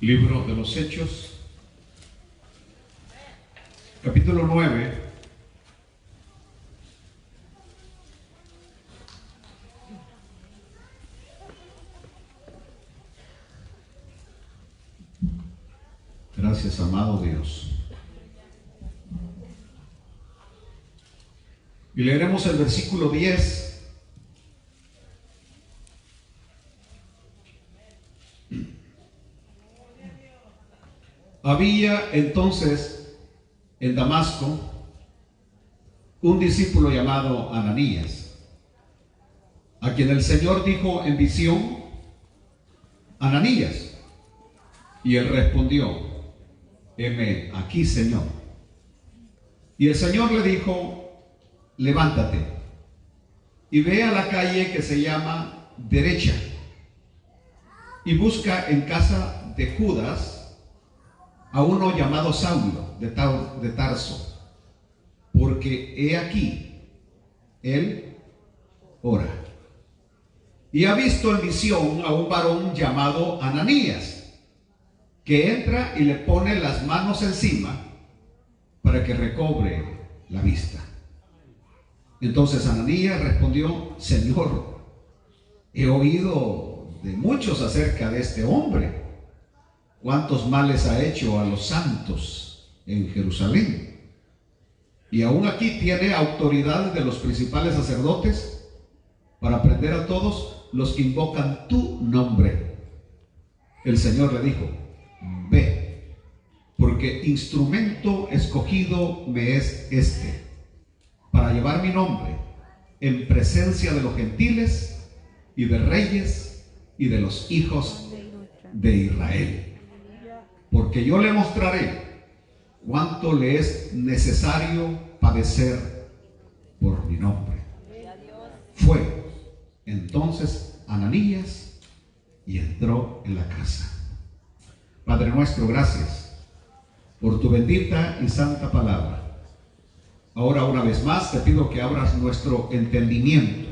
Libro de los Hechos, capítulo 9. Gracias, amado Dios. Y leeremos el versículo 10. Había entonces en Damasco un discípulo llamado Ananías, a quien el Señor dijo en visión: Ananías. Y él respondió: heme aquí, Señor. Y el Señor le dijo: levántate y ve a la calle que se llama Derecha y busca en casa de Judas a uno llamado Saulo de Tarso, porque he aquí, él ora. Y ha visto en visión a un varón llamado Ananías, que entra y le pone las manos encima para que recobre la vista. Entonces Ananías respondió: Señor, he oído de muchos acerca de este hombre, cuántos males ha hecho a los santos en Jerusalén, y aún aquí tiene autoridad de los principales sacerdotes para prender a todos los que invocan tu nombre. El Señor le dijo: ve, porque instrumento escogido me es este, para llevar mi nombre en presencia de los gentiles y de reyes y de los hijos de Israel. Porque yo le mostraré cuánto le es necesario padecer por mi nombre. Fue entonces Ananías y entró en la casa. Padre nuestro, gracias por tu bendita y santa palabra. Ahora, una vez más, te pido que abras nuestro entendimiento.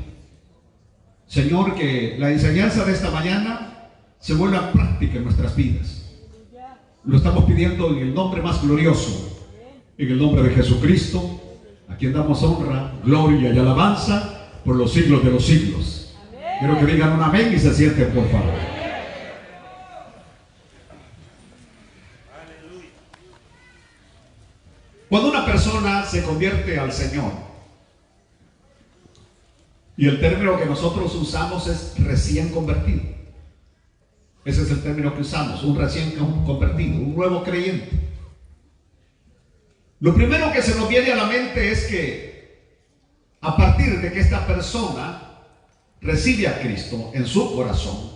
Señor, que la enseñanza de esta mañana se vuelva práctica en nuestras vidas. Lo estamos pidiendo en el nombre más glorioso, en el nombre de Jesucristo, a quien damos honra, gloria y alabanza por los siglos de los siglos. Quiero que digan un amén y se sienten, por favor. Cuando una persona se convierte al Señor, y el término que nosotros usamos es recién convertido. Ese es el término que usamos, un recién convertido, un nuevo creyente. Lo primero que se nos viene a la mente es que a partir de que esta persona recibe a Cristo en su corazón,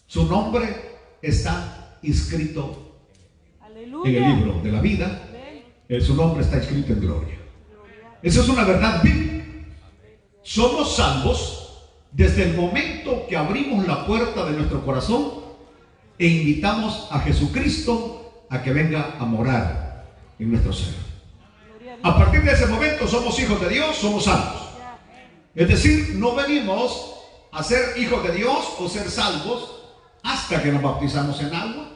su nombre está inscrito en el libro de la vida. Su nombre está escrito en gloria. Esa es una verdad bíblica. Somos salvos desde el momento que abrimos la puerta de nuestro corazón e invitamos a Jesucristo a que venga a morar en nuestro ser. A partir de ese momento somos hijos de Dios, somos salvos. Es decir, no venimos a ser hijos de Dios o ser salvos hasta que nos bautizamos en agua,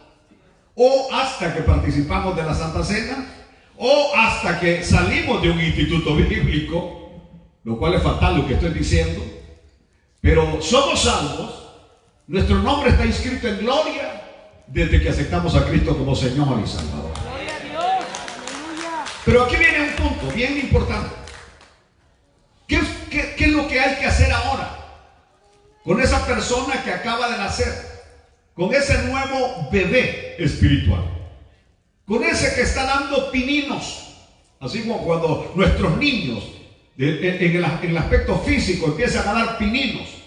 o hasta que participamos de la Santa Cena, o hasta que salimos de un instituto bíblico, lo cual es fatal lo que estoy diciendo. Pero somos salvos. Nuestro nombre está inscrito en gloria desde que aceptamos a Cristo como Señor y Salvador. Gloria a Dios. Aleluya. Pero aquí viene un punto bien importante. ¿Qué es lo que hay que hacer ahora con esa persona que acaba de nacer? Con ese nuevo bebé espiritual. Con ese que está dando pininos. Así como cuando nuestros niños en el aspecto físico empiezan a dar pininos.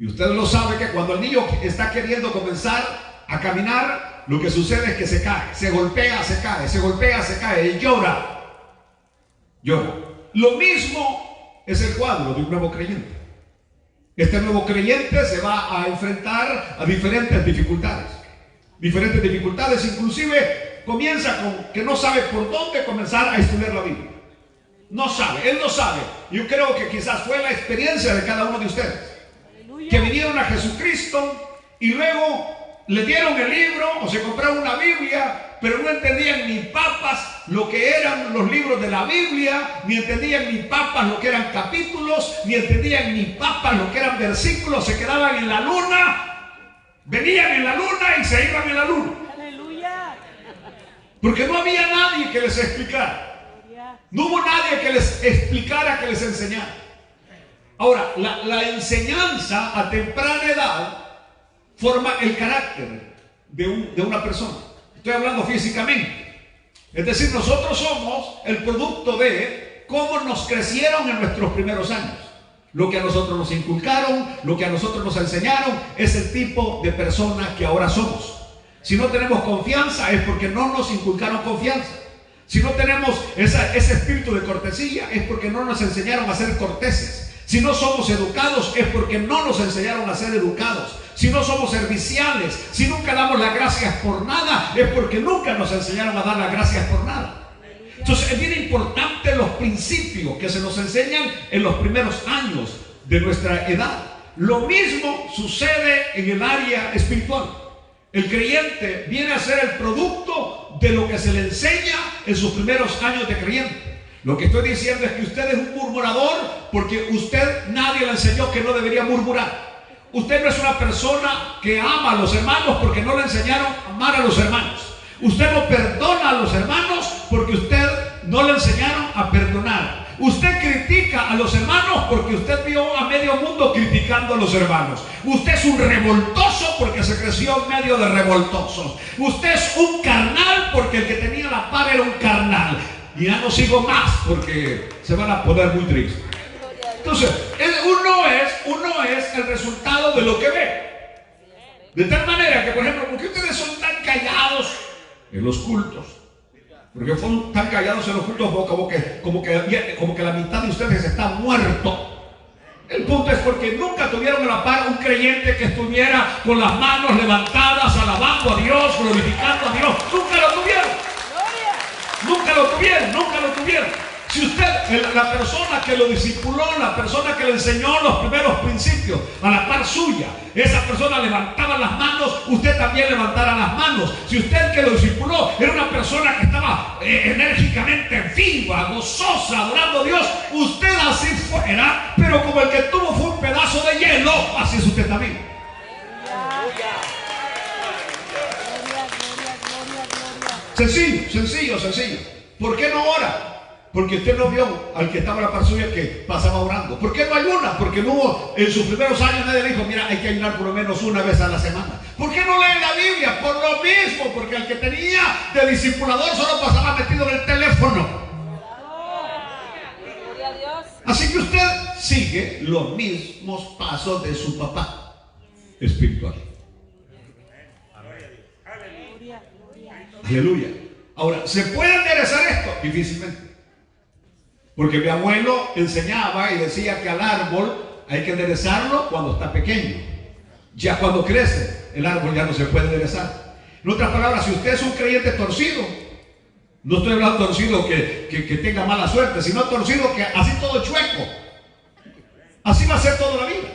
Y usted lo sabe que cuando el niño está queriendo comenzar a caminar, lo que sucede es que se cae, se golpea, se cae, se golpea, se cae y llora. Llora. Lo mismo es el cuadro de un nuevo creyente. Este nuevo creyente se va a enfrentar a diferentes dificultades. Diferentes dificultades, inclusive comienza con que no sabe por dónde comenzar a estudiar la Biblia. No sabe, él no sabe. Yo creo que quizás fue la experiencia de cada uno de ustedes, que vinieron a Jesucristo y luego le dieron el libro o se compraron Biblia, pero no entendían ni papas lo que eran los libros de la Biblia, ni entendían ni papas lo que eran capítulos, ni entendían ni papas lo que eran versículos. Se quedaban en la luna, venían en la luna y se iban en la luna. Aleluya. Porque no había nadie que les explicara. No hubo nadie que les explicara, que les enseñara. Ahora, la enseñanza a temprana edad forma el carácter de una persona. Estoy hablando físicamente. Es decir, nosotros somos el producto de cómo nos crecieron en nuestros primeros años. Lo que a nosotros nos inculcaron, lo que a nosotros nos enseñaron, es el tipo de persona que ahora somos. Si no tenemos confianza, es porque no nos inculcaron confianza. Si no tenemos ese espíritu de cortesía, es porque no nos enseñaron a ser corteses. Si no somos educados, es porque no nos enseñaron a ser educados. Si no somos serviciales, si nunca damos las gracias por nada, es porque nunca nos enseñaron a dar las gracias por nada. Entonces es bien importante los principios que se nos enseñan en los primeros años de nuestra edad. Lo mismo sucede en el área espiritual. El creyente viene a ser el producto de lo que se le enseña en sus primeros años de creyente. Lo que estoy diciendo es que usted es un murmurador porque nadie le enseñó que no debería murmurar. Usted no es una persona que ama a los hermanos porque no le enseñaron a amar a los hermanos. Usted no perdona a los hermanos porque usted no le enseñaron a perdonar. Usted critica a los hermanos porque usted vio a medio mundo criticando a los hermanos. Usted es un revoltoso porque se creció en medio de revoltosos. Usted es un carnal porque el que tenía la par era un carnal. Y ya no sigo más porque se van a poner muy tristes. Entonces, uno es el resultado de lo que ve. De tal manera que, por ejemplo, ¿por qué ustedes son tan callados en los cultos? Porque fueron tan callados en los cultos como que la mitad de ustedes está muerto. El punto es porque nunca tuvieron a la par un creyente que estuviera con las manos levantadas, alabando a Dios, glorificando a Dios. Nunca lo tuvieron. Nunca lo tuvieron. Si usted, la persona que lo discipuló, la persona que le enseñó los primeros principios a la par suya, esa persona levantaba las manos, usted también levantara las manos. Si usted que lo discipuló era una persona que estaba enérgicamente viva, gozosa, adorando a Dios, usted así fuera, pero como el que tuvo fue un pedazo de hielo, así es usted también. Sencillo. ¿Por qué no ora? Porque usted no vio al que estaba a la par suya que pasaba orando. ¿Por qué no ayuna? Porque no hubo, en sus primeros años nadie le dijo, mira, hay que ayunar por lo menos una vez a la semana. ¿Por qué no leen la Biblia? Por lo mismo, porque el que tenía de discipulador solo pasaba metido en el teléfono. Así que usted sigue los mismos pasos de su papá espiritual. Aleluya. Ahora, ¿se puede enderezar esto? Difícilmente. Porque mi abuelo enseñaba y decía que al árbol hay que enderezarlo cuando está pequeño. Ya cuando crece, el árbol ya no se puede enderezar. En otras palabras, si usted es un creyente torcido, no estoy hablando torcido que tenga mala suerte, sino torcido que así todo chueco. Así va a ser toda la vida.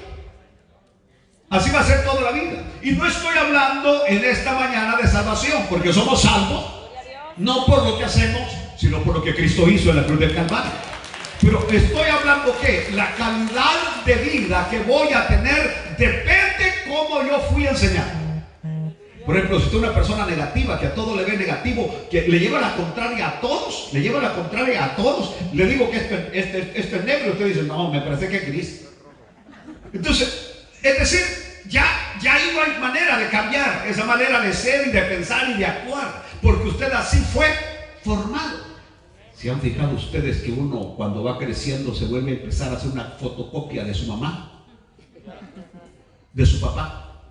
Así va a ser toda la vida. Y no estoy hablando en esta mañana de salvación, porque somos salvos no por lo que hacemos, sino por lo que Cristo hizo en la cruz del Calvario. Pero estoy hablando que la calidad de vida que voy a tener depende cómo yo fui enseñado. Por ejemplo, si usted es una persona negativa, que a todo le ve negativo, que le lleva la contraria a todos, le digo que esto es negro, y usted dice, no, me parece que es gris. Entonces, es decir, ya ahí no hay manera de cambiar esa manera de ser y de pensar y de actuar, porque usted así fue formado. ¿Se han fijado ustedes que uno cuando va creciendo se vuelve a empezar a hacer una fotocopia de su mamá, de su papá?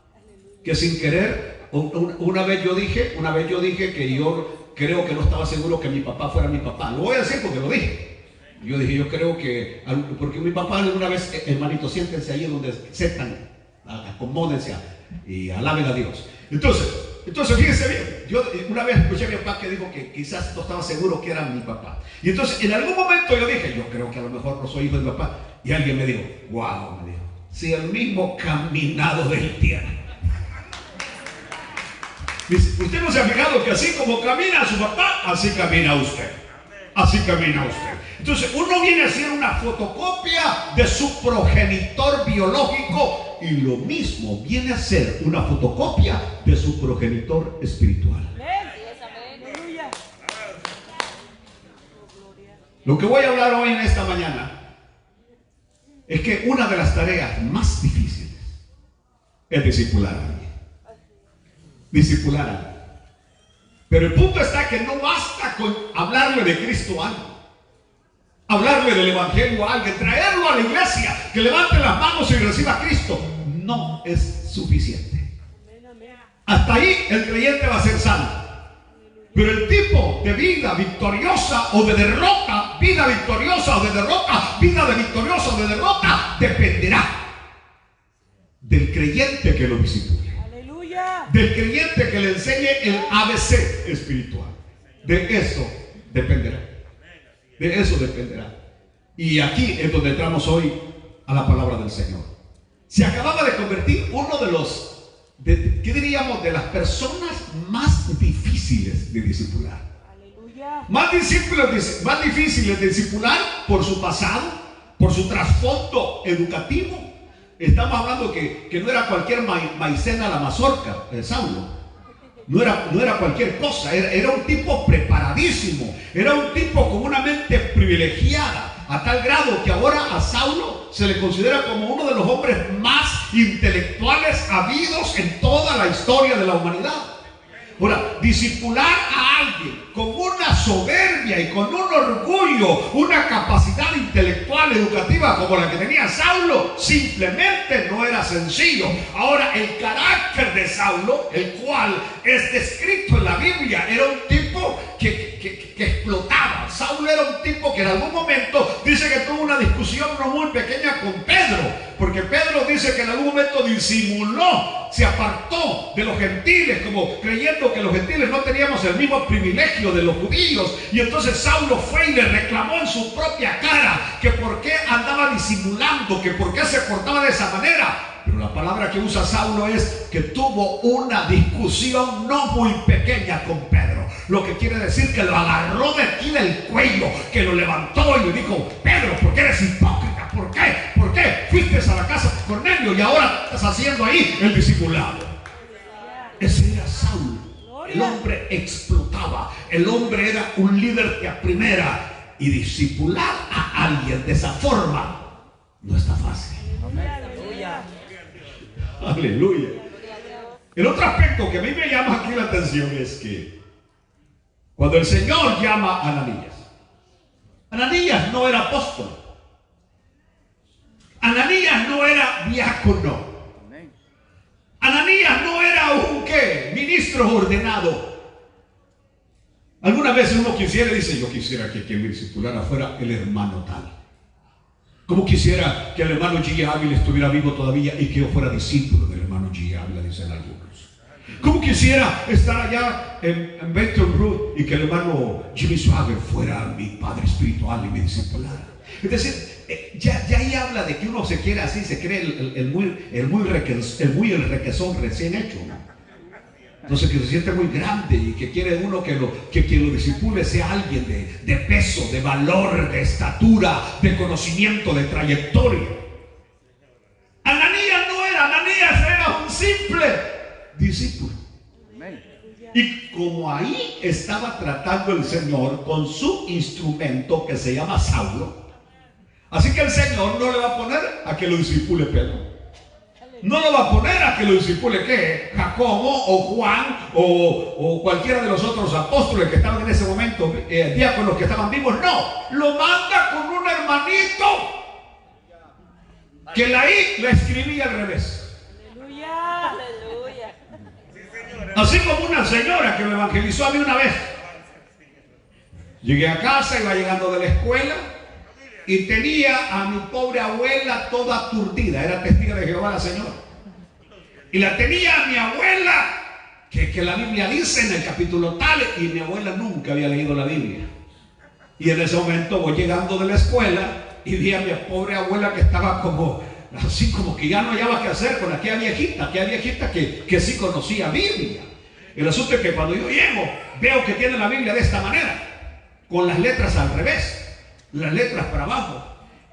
Que sin querer, una vez yo dije que yo creo que no estaba seguro que mi papá fuera mi papá. Lo voy a decir porque lo dije. Yo dije, yo creo que, porque mi papá alguna vez, hermanito, siéntense ahí donde sepan, acomódense y alaben a Dios. Entonces fíjense bien, yo una vez escuché a mi papá que dijo que quizás no estaba seguro que era mi papá. Y entonces en algún momento yo dije, yo creo que a lo mejor no soy hijo de mi papá. Y alguien me dijo, wow, me dijo, si el mismo caminado del tiene. Usted no se ha fijado que así como camina su papá, así camina usted. Así camina usted. Entonces uno viene a hacer una fotocopia de su progenitor biológico y lo mismo viene a ser una fotocopia de su progenitor espiritual. Lo que voy a hablar hoy en esta mañana es que una de las tareas más difíciles es discipular a alguien. Discipular a alguien. Pero el punto está que no basta con hablarle de Cristo a alguien, hablarle del Evangelio a alguien, traerlo a la iglesia, que levante las manos y reciba a Cristo. No es suficiente. Hasta ahí el creyente va a ser salvo. Pero el tipo de vida victoriosa o de derrota, vida victoriosa o de derrota, vida de victoriosa o de derrota, dependerá del creyente que lo disipule. Aleluya. Del creyente que le enseñe el ABC espiritual. De eso dependerá. De eso dependerá. Y aquí es donde entramos hoy a la palabra del Señor. Se acababa de convertir uno de los, ¿qué diríamos? De las personas más difíciles de discipular. Aleluya. Más difíciles de discipular por su pasado, por su trasfondo educativo. Estamos hablando que no era cualquier maicena a la mazorca, Saulo. No era cualquier cosa, era un tipo preparadísimo, era un tipo con una mente privilegiada, a tal grado que ahora a Saulo se le considera como uno de los hombres más intelectuales habidos en toda la historia de la humanidad. Ahora, discipular a alguien con una soberbia y con un orgullo, una capacidad intelectual, educativa como la que tenía Saulo, simplemente no era sencillo. Ahora, el carácter de Saulo, el cual es descrito en la Biblia, era un tipo que explotaba. Saulo era un tipo que en algún momento dice que tuvo una discusión no muy pequeña con Pedro, porque Pedro dice que en algún momento disimuló, se apartó de los gentiles, como creyendo que los gentiles no teníamos el mismo privilegio de los judíos. Y entonces Saulo fue y le reclamó en su propia cara que por qué andaba disimulando, que por qué se portaba de esa manera. Pero la palabra que usa Saulo es que tuvo una discusión no muy pequeña con Pedro. Lo que quiere decir que lo agarró de aquí del cuello, que lo levantó y le dijo: Pedro, ¿por qué eres hipócrita? ¿Por qué? ¿Por qué fuiste a la casa de Cornelio y ahora estás haciendo ahí el discipulado? Ese era Saulo. El hombre explotaba. El hombre era un líder de a primera. Y discipular a alguien de esa forma no está fácil. Aleluya. El otro aspecto que a mí me llama aquí la atención es que cuando el Señor llama a Ananías, Ananías no era apóstol, Ananías no era diácono, Ananías no era un ministro ordenado. Algunas veces uno quisiera, dice: yo quisiera que quien me discipulara fuera el hermano tal. Como quisiera que el hermano G. Ávila estuviera vivo todavía y que yo fuera discípulo del hermano G. Ávila, dicen algunos. Como quisiera estar allá en Baton Rouge y que el hermano Jimmy Swagger fuera mi padre espiritual y mi discipulara. Es decir, ya ahí habla de que uno se quiere así, se cree el muy requesón recién hecho, ¿no? Entonces, que se siente muy grande y que quiere uno que quien lo discipule sea alguien de peso, de valor, de estatura, de conocimiento, de trayectoria. Ananías no era, Ananías era un simple discípulo. Y como ahí estaba tratando el Señor con su instrumento que se llama Saulo, así que el Señor no le va a poner a que lo discipule Pedro. No lo va a poner a que lo discipule ¿qué? Jacobo o Juan o cualquiera de los otros apóstoles que estaban en ese momento, diáconos que estaban vivos. No, lo manda con un hermanito que la I la escribía al revés. Aleluya, aleluya. Así como una señora que me evangelizó a mí una vez. Llegué a casa, iba llegando de la escuela y tenía a mi pobre abuela toda aturdida. Era testigo de Jehová la señora. Y la tenía a mi abuela, que la Biblia dice en el capítulo tal, y mi abuela nunca había leído la Biblia. Y en ese momento voy llegando de la escuela y vi a mi pobre abuela que estaba como así, como que ya no hallaba qué hacer con aquella viejita que sí conocía Biblia. El asunto es que cuando yo llego, veo que tiene la Biblia de esta manera, con las letras al revés, las letras para abajo.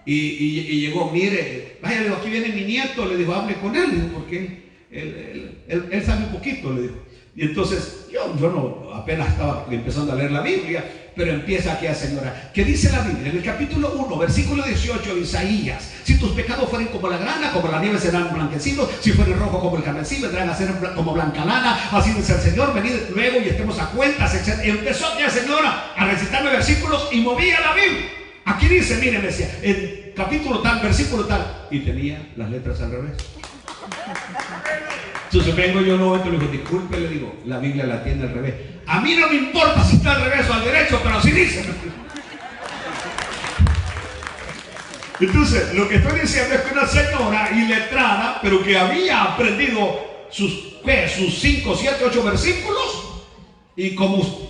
Y llegó, mire, vaya, le digo, aquí viene mi nieto, le digo, hable con él, le digo, porque él sabe un poquito, le digo. Y entonces yo no, apenas estaba empezando a leer la Biblia, pero empieza aquella señora, ¿qué dice la Biblia? En el capítulo 1, versículo 18 de Isaías: si tus pecados fueren como la grana, como la nieve serán blanquecidos; si fueren rojos como el carmesí, vendrán a ser como blanca lana. Así dice el Señor, venid luego y estemos a cuentas, etc. Empezó aquella señora a recitarme versículos y movía la Biblia. Aquí dice, mire, me decía, en capítulo tal, versículo tal, y tenía las letras al revés. Entonces vengo yo luego y le digo, disculpe, le digo, la Biblia la tiene al revés. A mí no me importa si está al revés o al derecho, pero así dice. Entonces, lo que estoy diciendo es que una señora iletrada, pero que había aprendido sus 5, 7, 8 versículos, y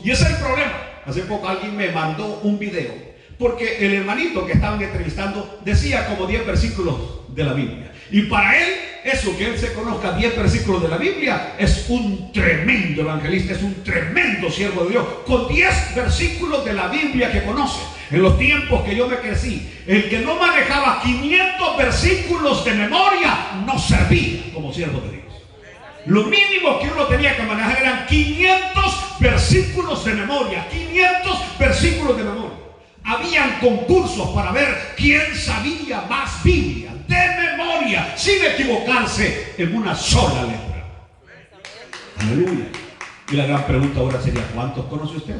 ese es el problema. Hace poco alguien me mandó un video, porque el hermanito que estaban entrevistando decía como 10 versículos de la Biblia. Y para él, eso, que él se conozca 10 versículos de la Biblia, es un tremendo evangelista, es un tremendo siervo de Dios, con 10 versículos de la Biblia que conoce. En los tiempos que yo me crecí, el que no manejaba 500 versículos de memoria no servía como siervo de Dios. Lo mínimo que uno tenía que manejar eran 500 versículos de memoria, 500 versículos de memoria. Habían concursos para ver quién sabía más Biblia de memoria, sin equivocarse en una sola letra. Aleluya. Y la gran pregunta ahora sería, ¿cuántos conoce usted?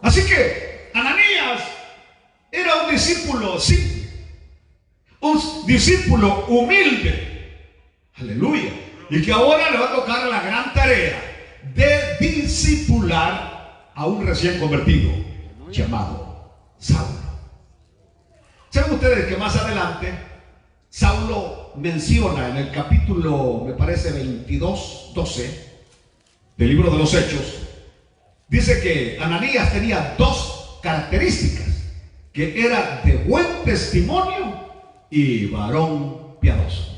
Así que Ananías era un discípulo simple, un discípulo humilde. Aleluya. Y que ahora le va a tocar la gran tarea de discipular a un recién convertido llamado Saulo. ¿Saben ustedes que más adelante Saulo menciona en el capítulo, me parece 22, 12 del libro de los Hechos? Dice que Ananías tenía 2 características: que era de buen testimonio y varón piadoso.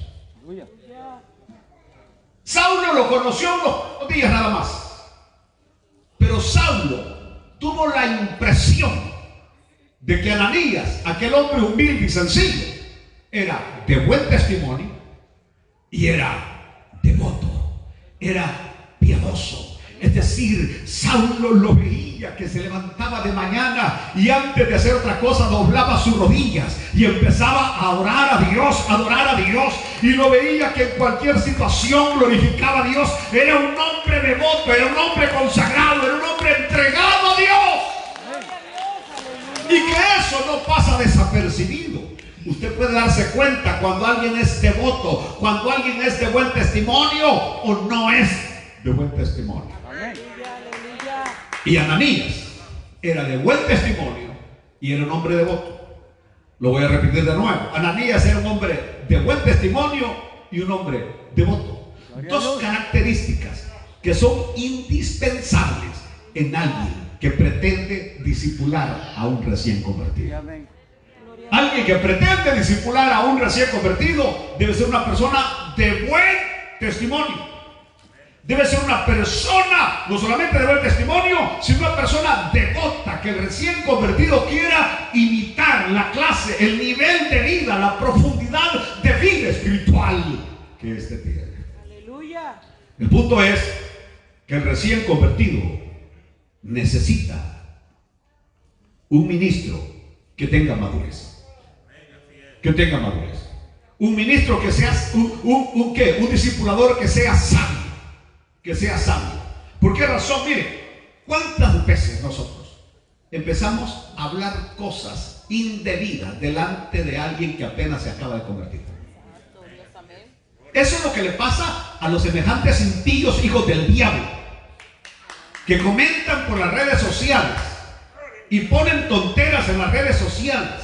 Saulo lo conoció unos días nada más, pero Saulo tuvo la impresión de que Ananías, aquel hombre humilde y sencillo, era de buen testimonio y era devoto, era piadoso. Es decir, Saulo lo veía que se levantaba de mañana y antes de hacer otra cosa doblaba sus rodillas y empezaba a adorar a Dios, y lo veía que en cualquier situación glorificaba a Dios. Era un hombre devoto, era un hombre consagrado, era un hombre entregado a Dios. Y que eso no pasa desapercibido. Usted puede darse cuenta cuando alguien es devoto, cuando alguien es de buen testimonio o no es de buen testimonio. Y Ananías era de buen testimonio y era un hombre devoto. Lo voy a repetir de nuevo. Ananías era un hombre de buen testimonio y un hombre devoto. 2 características que son indispensables en alguien que pretende discipular a un recién convertido. Alguien que pretende discipular a un recién convertido debe ser una persona de buen testimonio. Debe ser una persona no solamente de buen testimonio, sino una persona devota, que el recién convertido quiera imitar la clase, el nivel de vida, la profundidad de vida espiritual que éste tiene. Aleluya. El punto es que el recién convertido necesita un ministro que tenga madurez. Que tenga madurez. Un ministro que sea un discipulador que sea sabio. Que sea sabio. ¿Por qué razón? Mire, ¿cuántas veces nosotros empezamos a hablar cosas indebidas delante de alguien que apenas se acaba de convertir? Eso es lo que le pasa a los semejantes impíos hijos del diablo, que comentan por las redes sociales y ponen tonteras en las redes sociales,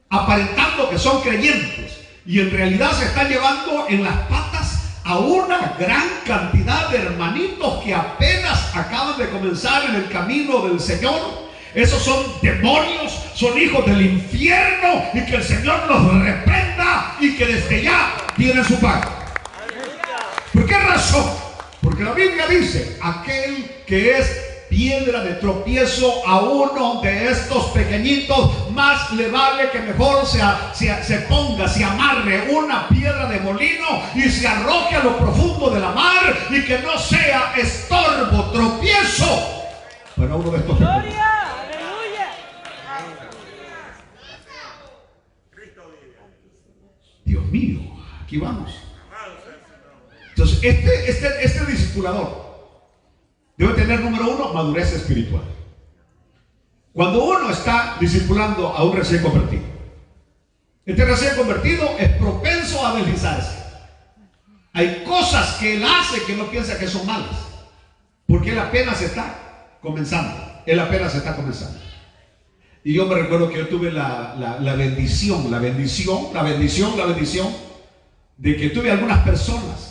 aparentando que son creyentes, y en realidad se están llevando en las patas a una gran cantidad de hermanitos que apenas acaban de comenzar en el camino del Señor. Esos son demonios, son hijos del infierno, y que el Señor los reprenda y que desde ya tienen su pago. ¿Por qué razón? Porque la Biblia dice, aquel que es piedra de tropiezo a uno de estos pequeñitos, más le vale que mejor se ponga, se amarre una piedra de molino y se arroje a lo profundo de la mar, y que no sea estorbo, tropiezo para uno de estos pequeños. Gloria, aleluya. Dios mío, aquí vamos. Entonces, este discipulador debe tener, número uno, madurez espiritual. Cuando uno está discipulando a un recién convertido, este recién convertido es propenso a deslizarse. Hay cosas que él hace que no piensa que son malas, porque él apenas está comenzando. Y yo me recuerdo que yo tuve la bendición de que tuve algunas personas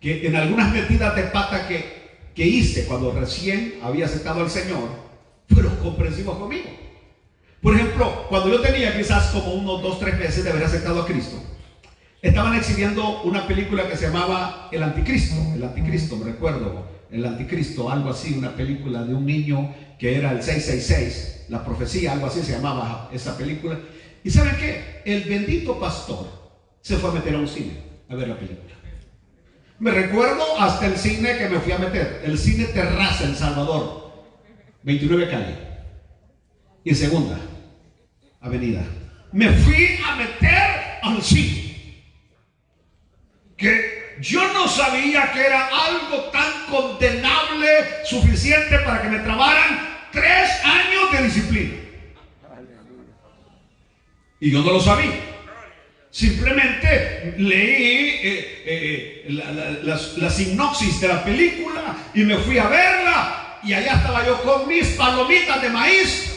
que en algunas metidas de pata que hice cuando recién había aceptado al Señor, fueron comprensivos conmigo. Por ejemplo, cuando yo tenía quizás como unos 2-3 meses de haber aceptado a Cristo, estaban exhibiendo una película que se llamaba El Anticristo, me recuerdo, El Anticristo, algo así, una película de un niño que era el 666, la profecía, algo así se llamaba esa película. ¿Y saben qué? El bendito pastor se fue a meter a un cine a ver la película. Me recuerdo hasta el cine que me fui a meter, el cine Terraza en Salvador, 29 calle y Segunda Avenida. Me fui a meter al cine, que yo no sabía que era algo tan condenable suficiente para que me trabaran 3 años de disciplina. Y yo no lo sabía. Simplemente leí la sinopsis de la película y me fui a verla, y allá estaba yo con mis palomitas de maíz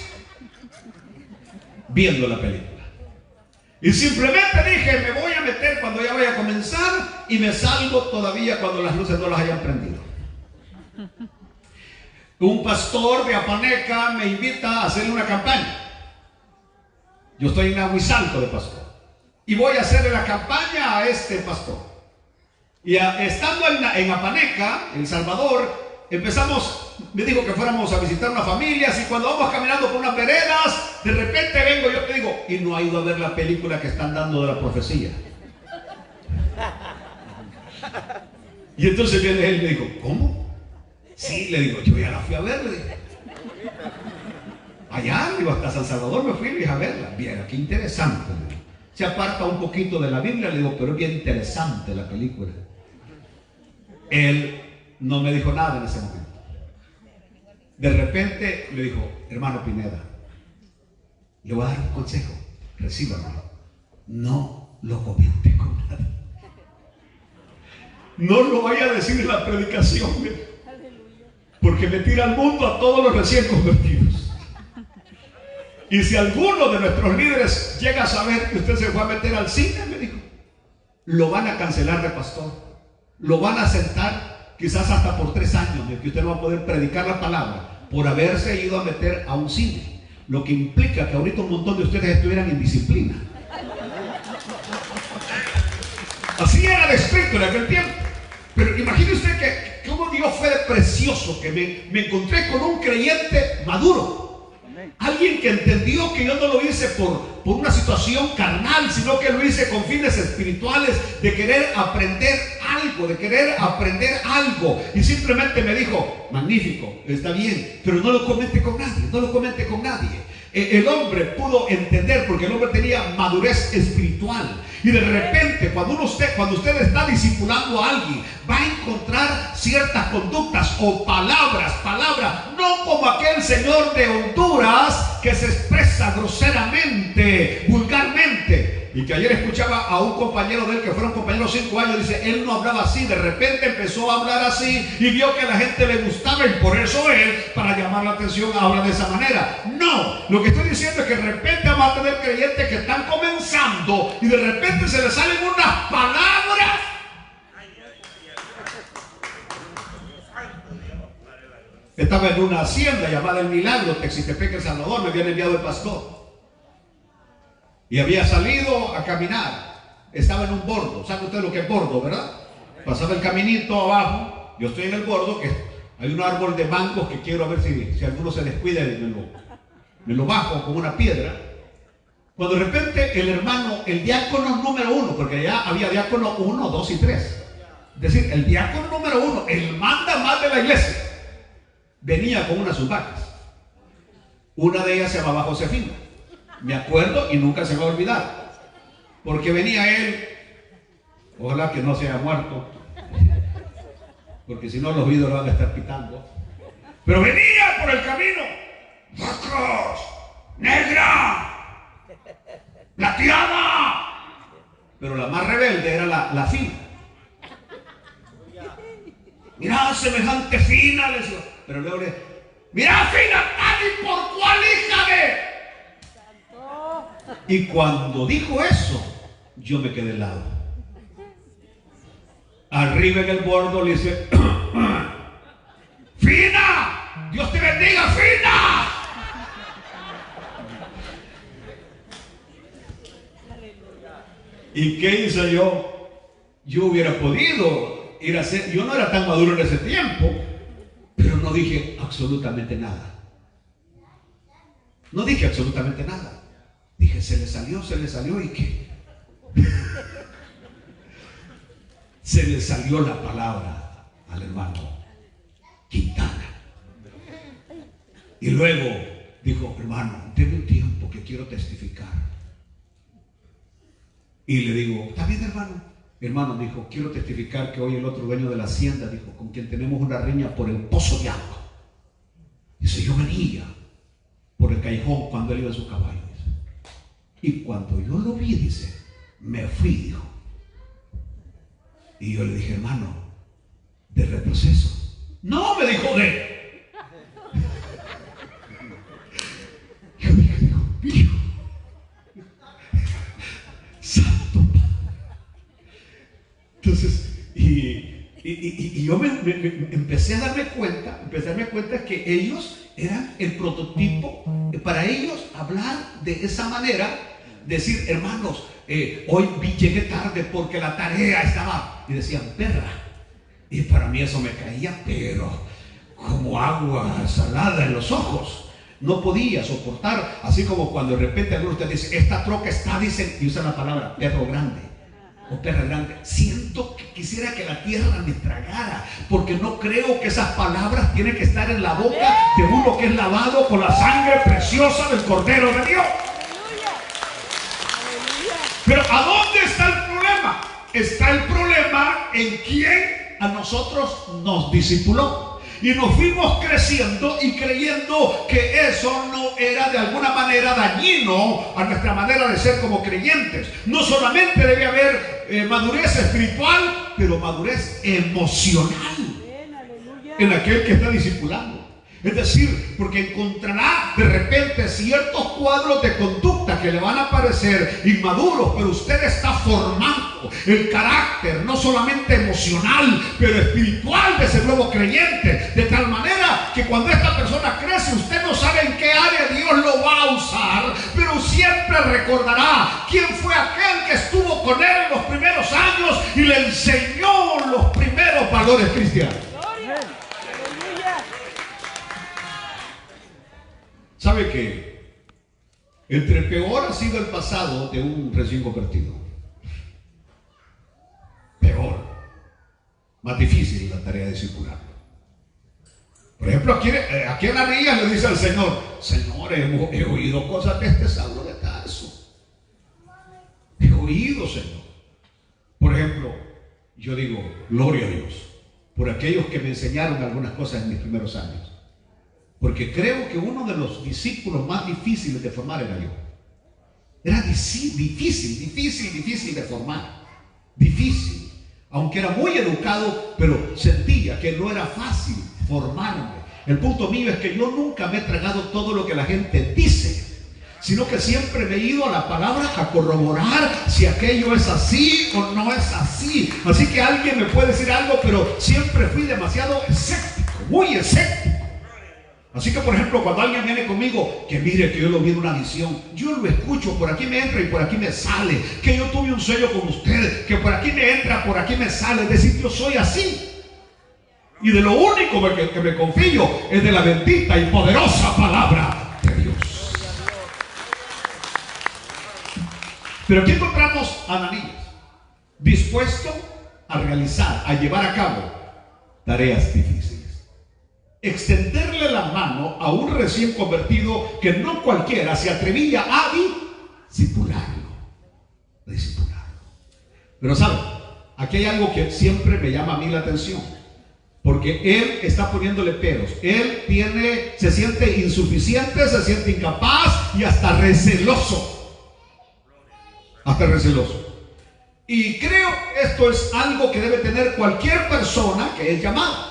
viendo la película. Y simplemente dije, me voy a meter cuando ya vaya a comenzar, y me salgo todavía cuando las luces no las hayan prendido. Un pastor de Apaneca me invita a hacerle una campaña. Yo estoy en Aguisalto de pastor, y voy a hacerle la campaña a este pastor. Y estando en Apaneca, El Salvador, me dijo que fuéramos a visitar unas familias, y cuando vamos caminando por unas veredas, de repente vengo yo te digo, y no ha ido a ver la película que están dando de la profecía. Y entonces viene él y me dijo, ¿cómo? Sí, le digo, yo ya la fui a ver, le dije. Allá, digo, hasta San Salvador me fui y dije a verla. Bien, qué interesante. Se aparta un poquito de la Biblia, le digo, pero es bien interesante la película. Él no me dijo nada en ese momento. De repente le dijo, hermano Pineda, le voy a dar un consejo, recíbalo. No lo comente con nadie. No lo vaya a decir en la predicación, porque me tira al mundo a todos los recién convertidos. Y si alguno de nuestros líderes llega a saber que usted se fue a meter al cine, me dijo, lo van a cancelar de pastor, lo van a sentar quizás hasta por 3 años, de que usted no va a poder predicar la palabra por haberse ido a meter a un cine, lo que implica que ahorita un montón de ustedes estuvieran en disciplina. Así era de estricto en aquel tiempo. Pero imagine usted que cómo Dios fue de precioso, que me encontré con un creyente maduro. Alguien que entendió que yo no lo hice por una situación carnal, sino que lo hice con fines espirituales, de querer aprender algo. Y simplemente me dijo, magnífico, está bien, pero no lo comente con nadie. El hombre pudo entender, porque el hombre tenía madurez espiritual. Y de repente, cuando usted está discipulando a alguien, va a encontrar ciertas conductas o palabras, no como aquel señor de Honduras que se expresa groseramente, vulgarmente. Y que ayer escuchaba a un compañero de él, que fueron compañeros 5 años, dice, él no hablaba así, de repente empezó a hablar así, y vio que a la gente le gustaba, y por eso él, para llamar la atención, habla de esa manera. No, lo que estoy diciendo es que de repente vamos a tener creyentes que están comenzando, y de repente se les salen unas palabras. Estaba en una hacienda llamada El Milagro, Texitepec, El Salvador, me habían enviado el pastor. Y había salido a caminar. Estaba en un bordo. ¿Sabe usted lo que es bordo, verdad? pasaba el caminito abajo, yo estoy en el bordo, que hay un árbol de mangos que quiero ver si alguno se descuida y me lo bajo con una piedra. Cuando de repente el hermano, el diácono número 1, porque ya había diácono 1, 2 y 3. Es decir, el diácono número 1, el manda más de la iglesia, venía con una de sus vacas. Una de ellas se llamaba Josefina. Me acuerdo y nunca se me va a olvidar. Porque venía él, ojalá que no se haya muerto, porque si no los ídolos van a estar pitando. Pero venía por el camino, vacas, negra, plateada. Pero la más rebelde era la fina. Mirá, semejante fina, le decía. Pero luego le, mirá, fina, tal y por cual, hija de. Y cuando dijo eso, yo me quedé helado. Arriba en el bordo le dice, Fina, Dios te bendiga, Fina. ¿Y qué hice yo? Yo hubiera podido ir a hacer, yo no era tan maduro en ese tiempo, pero no dije absolutamente nada. No dije absolutamente nada. Dije, se le salió y qué. Se le salió la palabra al hermano Quintana. Y luego dijo, hermano, denme un tiempo que quiero testificar. Y le digo, ¿está bien, hermano? Hermano, dijo, quiero testificar que hoy el otro dueño de la hacienda, dijo, con quien tenemos una riña por el pozo de agua. Dice, yo venía por el callejón cuando él iba en su caballo. Dice. Y cuando yo lo vi, dice, me fui, dijo. Y yo le dije, hermano, de retroceso. No, me dijo, de. Yo dije, Dios mío, santo Padre. Entonces, y yo me empecé a darme cuenta que ellos eran el prototipo. Para ellos hablar de esa manera, decir, hermanos, hoy llegué tarde porque la tarea estaba, y decían, perra. Y para mí eso me caía, pero como agua salada en los ojos. No podía soportar, así como cuando de repente algunos de ustedes dicen, esta troca está, dicen, y usan la palabra perro grande o perra grande. Siento que quisiera que la tierra me tragara, porque no creo que esas palabras tienen que estar en la boca de uno que es lavado con la sangre preciosa del Cordero de Dios. Pero ¿a dónde está el problema? Está el problema en quien a nosotros nos discipuló. Y nos fuimos creciendo y creyendo que eso no era de alguna manera dañino a nuestra manera de ser como creyentes. No solamente debe haber madurez espiritual, pero madurez emocional en aquel que está discipulando. Es decir, porque encontrará de repente ciertos cuadros de conducta que le van a parecer inmaduros, pero usted está formando el carácter, no solamente emocional, pero espiritual de ese nuevo creyente, de tal manera que cuando esta persona crece, usted no sabe en qué área Dios lo va a usar, pero siempre recordará quién fue aquel que estuvo con él en los primeros años y le enseñó los primeros valores cristianos. ¿Sabe qué? Entre peor ha sido el pasado de un recién convertido. Peor. Más difícil la tarea de circular. Por ejemplo, aquí en Arías le dice al Señor, Señor, he oído cosas de este Saulo de Tarso. He oído, Señor. Por ejemplo, yo digo, gloria a Dios, por aquellos que me enseñaron algunas cosas en mis primeros años. Porque creo que uno de los discípulos más difíciles de formar era yo. Era difícil de formar. Difícil. Aunque era muy educado, pero sentía que no era fácil formarme. El punto mío es que yo nunca me he tragado todo lo que la gente dice, sino que siempre me he ido a la palabra a corroborar si aquello es así o no es así. Así que alguien me puede decir algo, pero siempre fui demasiado escéptico, muy escéptico. Así que, por ejemplo, cuando alguien viene conmigo, que mire que yo lo vi en una visión, yo lo escucho, por aquí me entra y por aquí me sale, que yo tuve un sueño con ustedes, que por aquí me entra, por aquí me sale, es decir, yo soy así. Y de lo único que me confío es de la bendita y poderosa palabra de Dios. Pero aquí encontramos a Ananías, dispuesto a realizar, a llevar a cabo tareas difíciles. Extenderle la mano a un recién convertido que no cualquiera se atrevía a discipularlo. Pero ¿saben? Aquí hay algo que siempre me llama a mí la atención, porque él está poniéndole peros. Él se siente insuficiente, se siente incapaz y hasta receloso. Y creo esto es algo que debe tener cualquier persona que es llamada.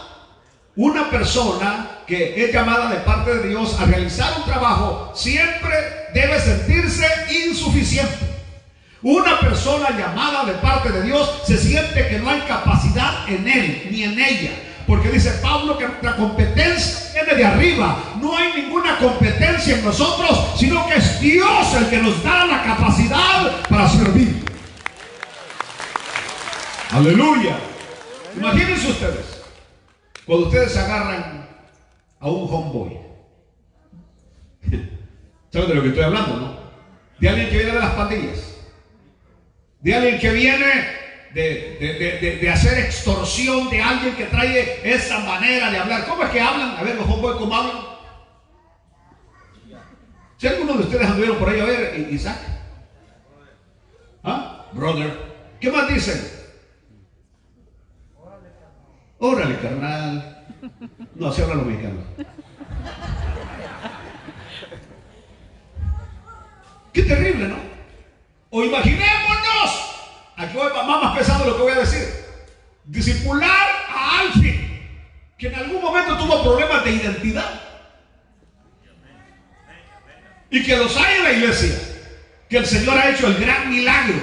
Una persona que es llamada de parte de Dios a realizar un trabajo siempre debe sentirse insuficiente. Una persona llamada de parte de Dios se siente que no hay capacidad en él ni en ella, porque dice Pablo que nuestra competencia viene de arriba. No hay ninguna competencia en nosotros, sino que es Dios el que nos da la capacidad para servir. Aleluya. Imagínense ustedes cuando ustedes agarran a un homeboy. ¿Saben de lo que estoy hablando, no? De alguien que viene de las pandillas, de alguien que viene de hacer extorsión, de alguien que trae esa manera de hablar. ¿Cómo es que hablan? A ver, los homeboys, ¿cómo hablan? Si algunos de ustedes anduvieron por ahí, a ver, Isaac, ¿ah? Brother, ¿qué más dicen? Órale, carnal. No, así hablan los mexicanos. Qué terrible, ¿no? O imaginémonos, aquí voy más pesado lo que voy a decir, discipular a alguien que en algún momento tuvo problemas de identidad y que los hay en la iglesia, que el Señor ha hecho el gran milagro,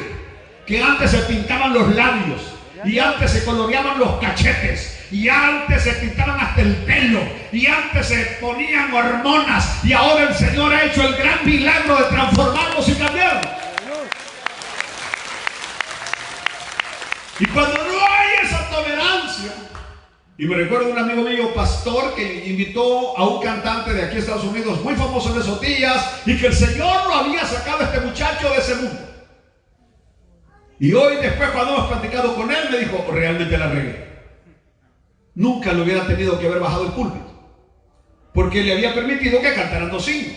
que antes se pintaban los labios y antes se coloreaban los cachetes y antes se pintaban hasta el pelo y antes se ponían hormonas, y ahora el Señor ha hecho el gran milagro de transformarlos y cambiarlos. Y cuando no hay esa tolerancia, y me recuerdo un amigo mío, pastor, que invitó a un cantante de aquí de Estados Unidos muy famoso en esos días, y que el Señor lo había sacado a este muchacho de ese mundo. Y hoy después, cuando hemos platicado con él, me dijo, realmente la regué. Nunca le hubiera tenido que haber bajado el púlpito, porque le había permitido que cantaran 2 himnos.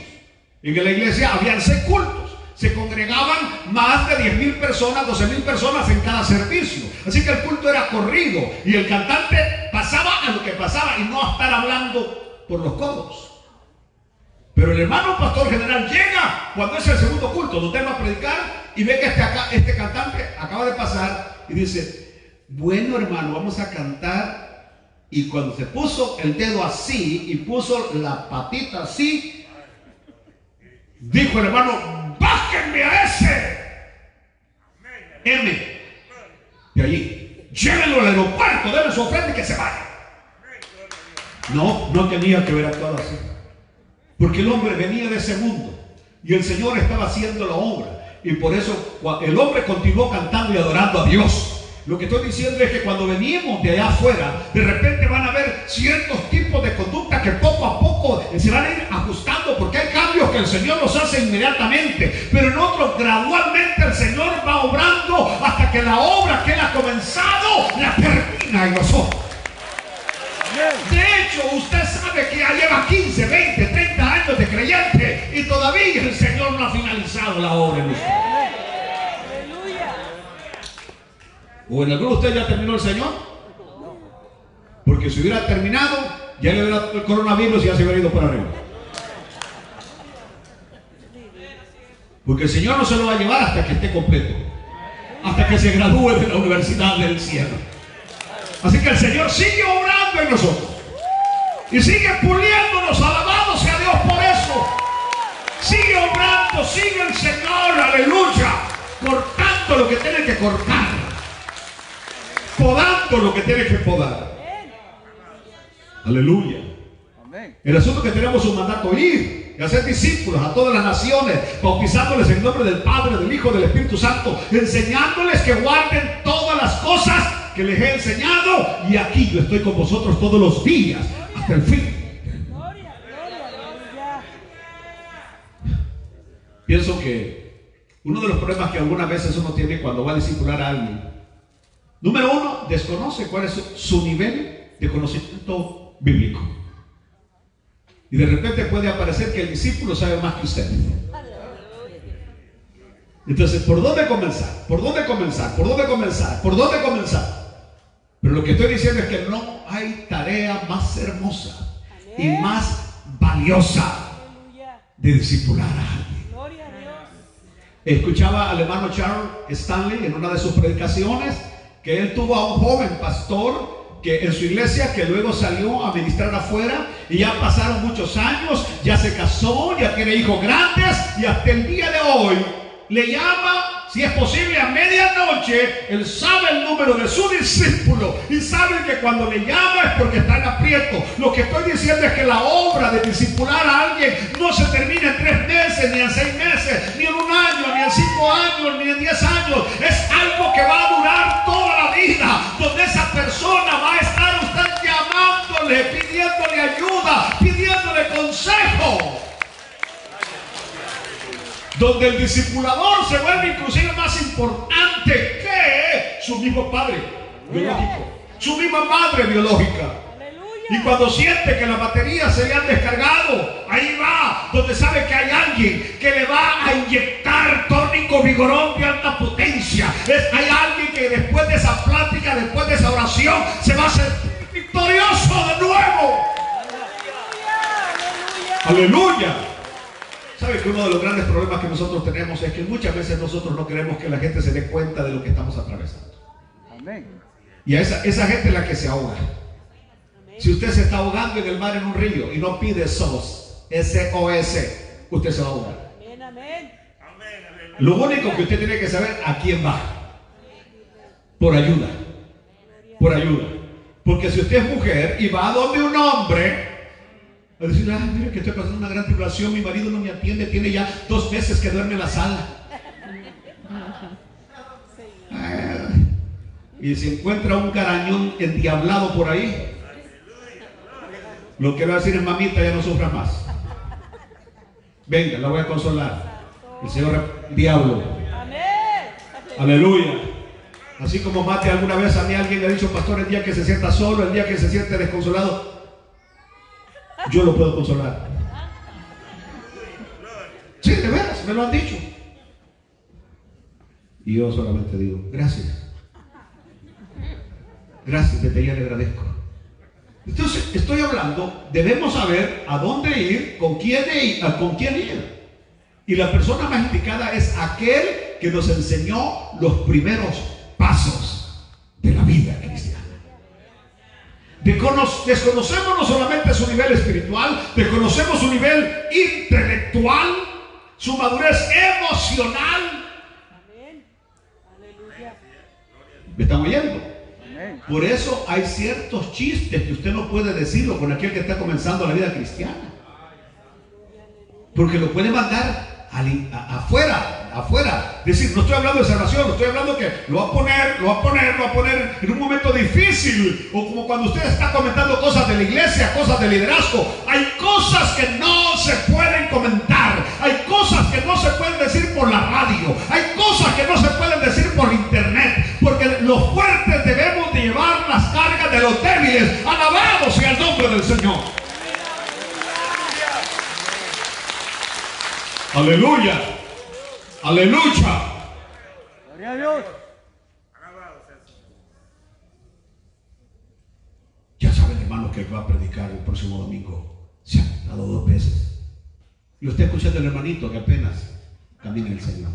En la iglesia habían 6 cultos, se congregaban más de 10,000 personas, 12,000 personas en cada servicio. Así que el culto era corrido y el cantante pasaba a lo que pasaba y no a estar hablando por los codos. Pero el hermano pastor general llega cuando es el segundo culto, donde él va a predicar, y ve que este cantante acaba de pasar y dice, bueno, hermano, vamos a cantar. Y cuando se puso el dedo así y puso la patita así, dijo el hermano, bájenme a ese M de allí, llévenlo al aeropuerto, denle su ofrenda y que se vaya. No tenía que haber actuado así, porque el hombre venía de ese mundo y el Señor estaba haciendo la obra, y por eso el hombre continuó cantando y adorando a Dios. Lo que estoy diciendo es que cuando venimos de allá afuera, de repente van a haber ciertos tipos de conducta que poco a poco se van a ir ajustando, porque hay cambios que el Señor los hace inmediatamente, pero en otros gradualmente el Señor va obrando hasta que la obra que Él ha comenzado la termina en nosotros. De hecho, usted sabe que ya lleva 15, 20, 30 años de creyente y todavía el Señor no ha finalizado la obra en usted. ¿O en alguno de ustedes ya terminó el Señor? Porque si hubiera terminado, ya le hubiera dado el coronavirus y ya se hubiera ido para arriba. Porque el Señor no se lo va a llevar hasta que esté completo, hasta que se gradúe de la universidad del cielo. Así que el Señor sigue obrando en nosotros y sigue puliéndonos. Alabado sea Dios por eso. Sigue obrando, sigue el Señor, aleluya, cortando lo que tiene que cortar, podando lo que tiene que podar. Aleluya. El asunto que tenemos un mandato: ir y hacer discípulos a todas las naciones, bautizándoles en nombre del Padre, del Hijo, del Espíritu Santo, enseñándoles que guarden todas las cosas que les he enseñado, y aquí yo estoy con vosotros todos los días hasta el fin. Pienso que uno de los problemas que algunas veces uno tiene cuando va a discipular a alguien, número uno, desconoce cuál es su nivel de conocimiento bíblico. Y de repente puede aparecer que el discípulo sabe más que usted. Entonces, ¿por dónde comenzar? ¿Por dónde comenzar? ¿Por dónde comenzar? ¿Por dónde comenzar? Pero lo que estoy diciendo es que no hay tarea más hermosa y más valiosa de discipular a alguien. Escuchaba al hermano Charles Stanley en una de sus predicaciones que él tuvo a un joven pastor que en su iglesia, que luego salió a ministrar afuera, y ya pasaron muchos años, ya se casó, ya tiene hijos grandes, y hasta el día de hoy le llama, si es posible, a medianoche. Él sabe el número de su discípulo y sabe que cuando le llama es porque está en aprieto. Lo que estoy diciendo es que la obra de discipular a alguien no se termina en 3 meses, ni en 6 meses, ni en 1 año, ni en 5 años, ni en 10 años. Es algo que va a durar toda la vida, donde esa persona va a estar usted llamándole, pidiéndole ayuda, pidiéndole consejo, donde el discipulador se vuelve inclusive más importante que su mismo padre biológico, su misma madre biológica. Y cuando siente que las baterías se le han descargado, ahí va, donde sabe que hay alguien que le va a inyectar tónico vigorón de alta potencia. Hay alguien que después de esa plática, después de esa oración, se va a hacer victorioso de nuevo. Aleluya. ¿Sabe que uno de los grandes problemas que nosotros tenemos es que muchas veces nosotros no queremos que la gente se dé cuenta de lo que estamos atravesando? Amén. Y a esa gente es la que se ahoga. Si usted se está ahogando en el mar, en un río, y no pide SOS, S-O-S, usted se va a ahogar. Amén. Lo único que usted tiene que saber, ¿a quién va? Por ayuda. Por ayuda. Porque si usted es mujer y va a donde un hombre a decir: ay, mira que estoy pasando una gran tribulación, mi marido no me atiende, tiene ya 2 meses que duerme en la sala. Y se encuentra un carañón endiablado por ahí, lo que va a decir es: mamita, ya no sufra más. Venga, la voy a consolar. El Señor el diablo. Aleluya. Así como mate alguna vez a mí alguien le ha dicho: pastor, el día que se sienta solo, el día que se siente desconsolado, yo lo puedo consolar. Sí, de veras, me lo han dicho. Y yo solamente digo: gracias. Gracias, desde ya le agradezco. Entonces, estoy hablando, debemos saber a dónde ir, con quién ir. Y la persona más indicada es aquel que nos enseñó los primeros pasos de la vida cristiana. Desconocemos no solamente su nivel espiritual, desconocemos su nivel intelectual, su madurez emocional. ¿Me están oyendo? Por eso hay ciertos chistes que usted no puede decirlo con aquel que está comenzando la vida cristiana, porque lo puede mandar afuera. Decir: no estoy hablando de salvación, no estoy hablando que lo va a poner en un momento difícil, o como cuando usted está comentando cosas de la iglesia, cosas de liderazgo. Hay cosas que no se pueden comentar, hay cosas que no se pueden decir por la radio, hay cosas que no se pueden decir por internet, porque los fuertes debemos de llevar las cargas de los débiles. Alabado sea el nombre del Señor. Aleluya. Aleluya. Gloria a Dios. Ya saben, hermanos, que va a predicar el próximo domingo. Se ha dado 2 veces. Y usted escuchando al hermanito que apenas camina el Señor.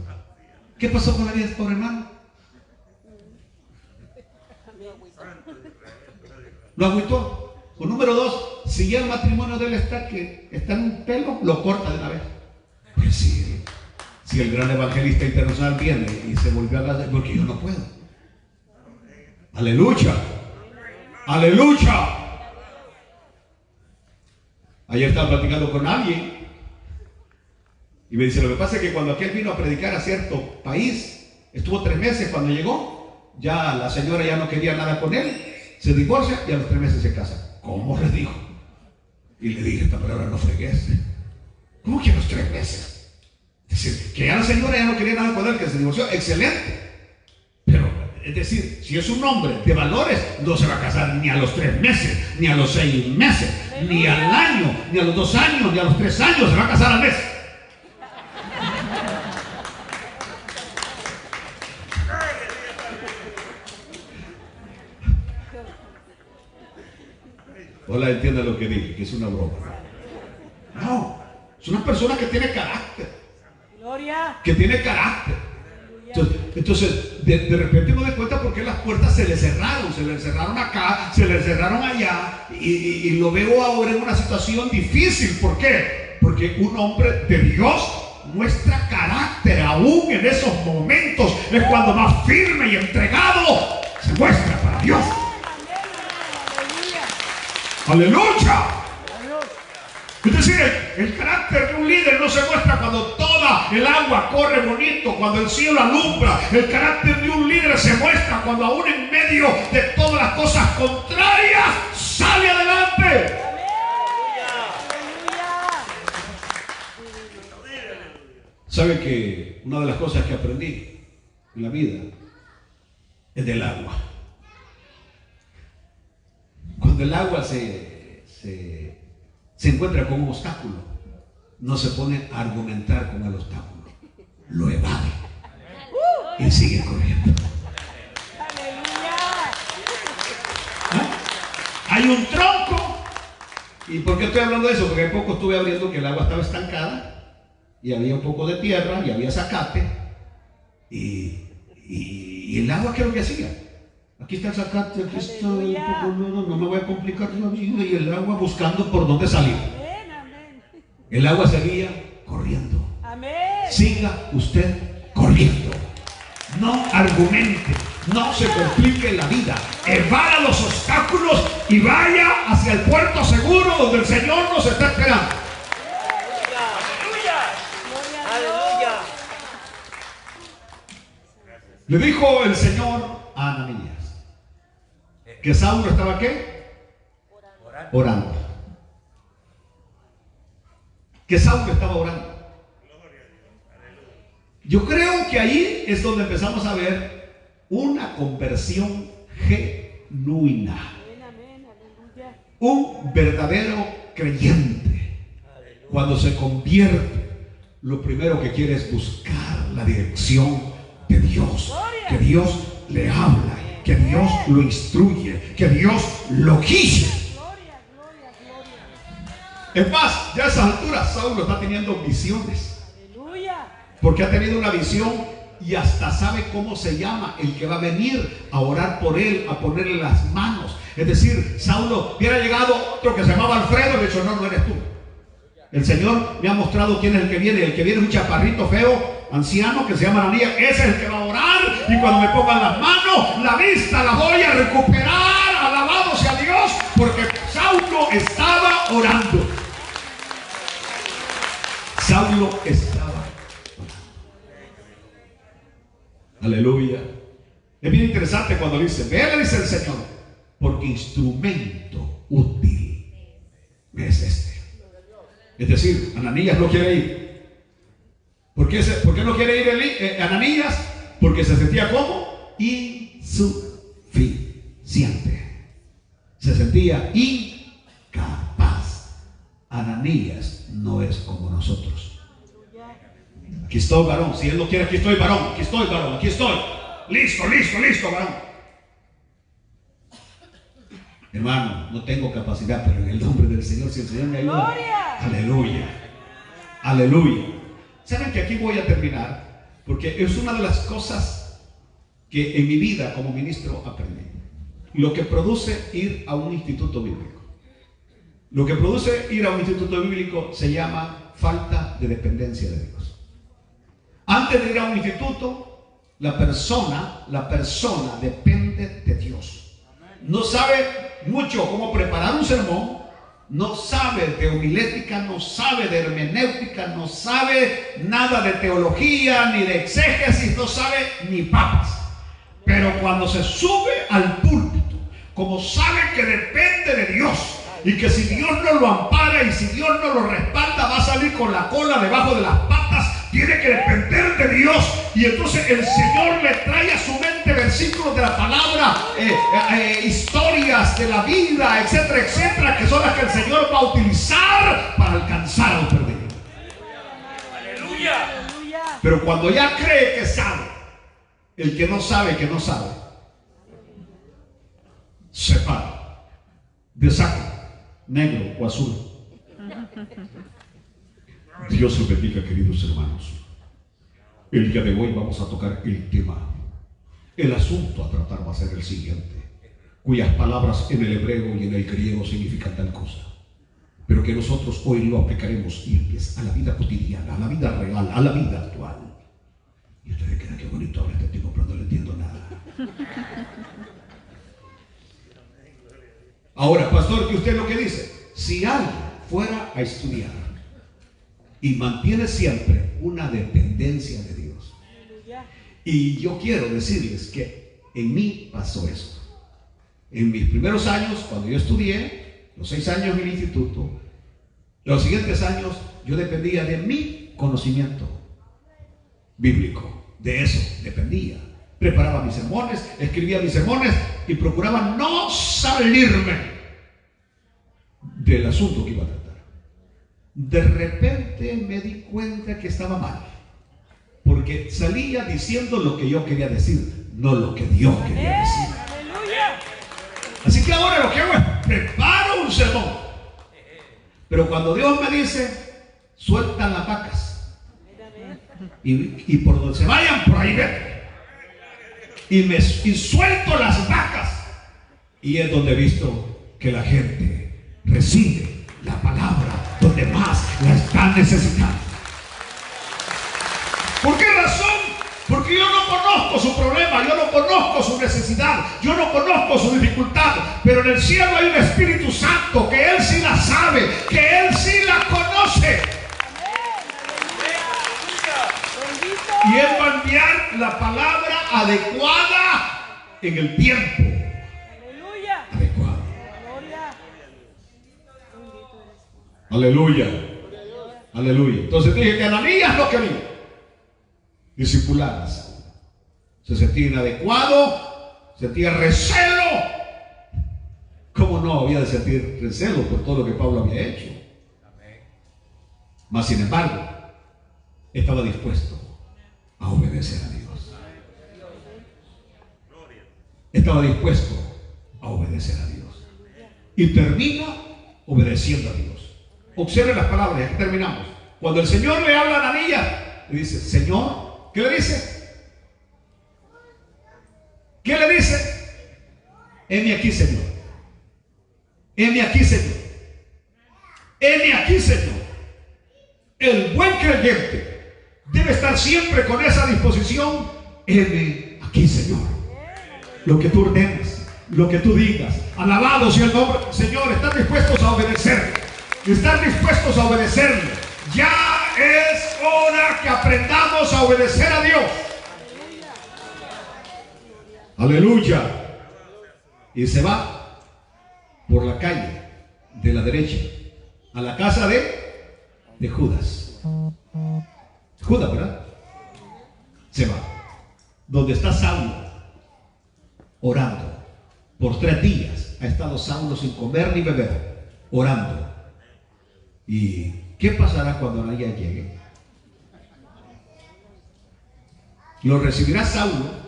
¿Qué pasó con la vida de pobre hermano? Lo agüitó. O número 2, si ya el matrimonio de él está en un pelo, lo corta de una vez. Pues si el gran evangelista internacional viene y se volvió a la... porque yo no puedo. Aleluya. Aleluya. Ayer estaba platicando con alguien y me dice, lo que pasa es que cuando aquel vino a predicar a cierto país, estuvo 3 meses, cuando llegó, ya la señora ya no quería nada con él, se divorcia y a los 3 meses se casa. ¿Cómo? Le dijo. Y le dije, esta palabra no fregues. ¿Cómo que a los 3 meses? Es decir, que ya la señora ya no quería nada con él, que se divorció, excelente. Pero, es decir, si es un hombre de valores, no se va a casar ni a los 3 meses, ni a los 6 meses, ni al año, ni a los 2 años, ni a los 3 años, se va a casar al mes. Hola, entiende lo que dije, que es una broma. No, es una persona que tiene carácter. Gloria. Que tiene carácter. Entonces de repente me doy cuenta porque las puertas se le cerraron acá, se le cerraron allá, y lo veo ahora en una situación difícil. ¿Por qué? Porque un hombre de Dios muestra carácter aún en esos momentos. Es cuando más firme y entregado se muestra para Dios. ¡Aleluya! Es decir, el carácter de un líder no se muestra cuando toda el agua corre bonito, cuando el cielo alumbra. El carácter de un líder se muestra cuando aún en medio de todas las cosas contrarias sale adelante. ¿Sabe que una de las cosas que aprendí en la vida es del agua? Cuando el agua se encuentra con un obstáculo, no se pone a argumentar con el obstáculo, lo evade y sigue corriendo. Hay un tronco. ¿Y por qué estoy hablando de eso? Porque hace poco estuve abriendo que el agua estaba estancada y había un poco de tierra y había zacate, y el agua, ¿qué es lo que hacía? Aquí está el zacate, aquí está un poco, no me voy a complicar la vida, y el agua buscando por dónde salir. El agua seguía corriendo. Siga usted corriendo. No argumente, no se complique la vida. Evada los obstáculos y vaya hacia el puerto seguro donde el Señor nos está esperando. Aleluya. Le dijo el Señor a Ananías que Saulo estaba ¿qué? Orando. Que Saulo estaba orando. Yo creo que ahí es donde empezamos a ver una conversión genuina. Un verdadero creyente, cuando se convierte, lo primero que quiere es buscar la dirección de Dios. Que Dios le habla, que Dios lo instruye, que Dios lo guíe. Es más, ya a esas alturas Saulo está teniendo visiones. Porque ha tenido una visión y hasta sabe cómo se llama el que va a venir a orar por él, a ponerle las manos. Es decir, Saulo, hubiera llegado otro que se llamaba Alfredo y le dicho, no eres tú. El Señor me ha mostrado quién es el que viene. El que viene es un chaparrito feo, anciano, que se llama Ananías. Ese es el que va a orar, y cuando me pongan las manos, la vista la voy a recuperar. Alabado sea Dios, porque Saulo estaba orando. Saulo estaba orando. Aleluya. Es bien interesante cuando dice, ve, le dice el Señor, porque instrumento útil me es este. Es decir, Ananías no quiere ir. ¿Por qué no quiere ir Ananías? Porque se sentía como insuficiente. Se sentía incapaz. Ananías no es como nosotros. Aquí estoy, varón. Si él no quiere, aquí estoy, varón. Aquí estoy, varón. Aquí estoy. Listo, varón. Hermano, no tengo capacidad, pero en el nombre del Señor, si el Señor me ayuda. ¡Gloria! Aleluya. Aleluya. ¿Saben que aquí voy a terminar? Porque es una de las cosas que en mi vida como ministro aprendí. Lo que produce ir a un instituto bíblico. Lo que produce ir a un instituto bíblico se llama falta de dependencia de Dios. Antes de ir a un instituto, la persona depende de Dios. No sabe mucho cómo preparar un sermón, no sabe de homilética, no sabe de hermenéutica, no sabe nada de teología, ni de exégesis, no sabe ni papas. Pero cuando se sube al púlpito, como sabe que depende de Dios, y que si Dios no lo ampara y si Dios no lo respalda, va a salir con la cola debajo de las patas, tiene que depender de Dios. Y entonces el Señor le trae a su mente versículos de la palabra, historias de la vida, etcétera, etcétera, que son las que el Señor va a utilizar para alcanzar a los perdidos. Aleluya. Pero cuando ya cree que sabe, el que no sabe que no sabe, se para de saco, negro o azul. Dios los bendiga, queridos hermanos. El día de hoy vamos a tocar el tema. El asunto a tratar va a ser el siguiente, cuyas palabras en el hebreo y en el griego significan tal cosa, pero que nosotros hoy lo aplicaremos y es a la vida cotidiana, a la vida real, a la vida actual. Y ustedes quedan, qué bonito habla este tipo, pero no le entiendo nada. Ahora, pastor, ¿que usted lo que dice? Si alguien fuera a estudiar y mantiene siempre una dependencia de Dios, y yo quiero decirles que en mí pasó eso. En mis primeros años, cuando yo estudié, los 6 años en el instituto, los siguientes años yo dependía de mi conocimiento bíblico. De eso dependía. Preparaba mis sermones, escribía mis sermones y procuraba no salirme del asunto que iba a tratar. De repente me di cuenta que estaba mal, porque salía diciendo lo que yo quería decir, no lo que Dios quería decir. Así que ahora lo que hago es preparo un sermón, pero cuando Dios me dice sueltan las vacas y por donde se vayan, por ahí vete. Y suelto las vacas, y es donde he visto que la gente recibe la palabra donde más la están necesitando. ¿Por qué razón? Porque yo no conozco su problema, yo no conozco su necesidad, yo no conozco su dificultad, pero en el cielo hay un Espíritu Santo que Él sí la sabe, que Él sí la conoce. Y Él va a enviar la palabra adecuada en el tiempo adecuado. Aleluya. Aleluya. Entonces dije que Ananías no quería discipularse. Se sentía inadecuado, sentía recelo. ¿Cómo no había de sentir recelo por todo lo que Pablo había hecho? Mas sin embargo, estaba dispuesto a obedecer a Dios. Estaba dispuesto a obedecer a Dios. Y termina obedeciendo a Dios. Observen las palabras, ya que terminamos. Cuando el Señor le habla a Ananías, le dice, Señor, ¿qué le dice? ¿Qué le dice? Heme aquí, Señor. Heme aquí, Señor. Heme aquí, Señor. El buen creyente debe estar siempre con esa disposición. Heme aquí, Señor. Lo que tú ordenes, lo que tú digas, alabado sea el nombre. Señor, ¿están dispuestos a obedecerle? ¿Están dispuestos a obedecerle? Ya es hora que aprendamos a obedecer a Dios. Aleluya. Y se va por la calle de la derecha a la casa de Judas. Judas, ¿verdad? Se va. Donde está Saulo orando. Por 3 días ha estado Saulo sin comer ni beber, orando. ¿Y qué pasará cuando Ananías llegue? ¿Lo recibirá Saulo?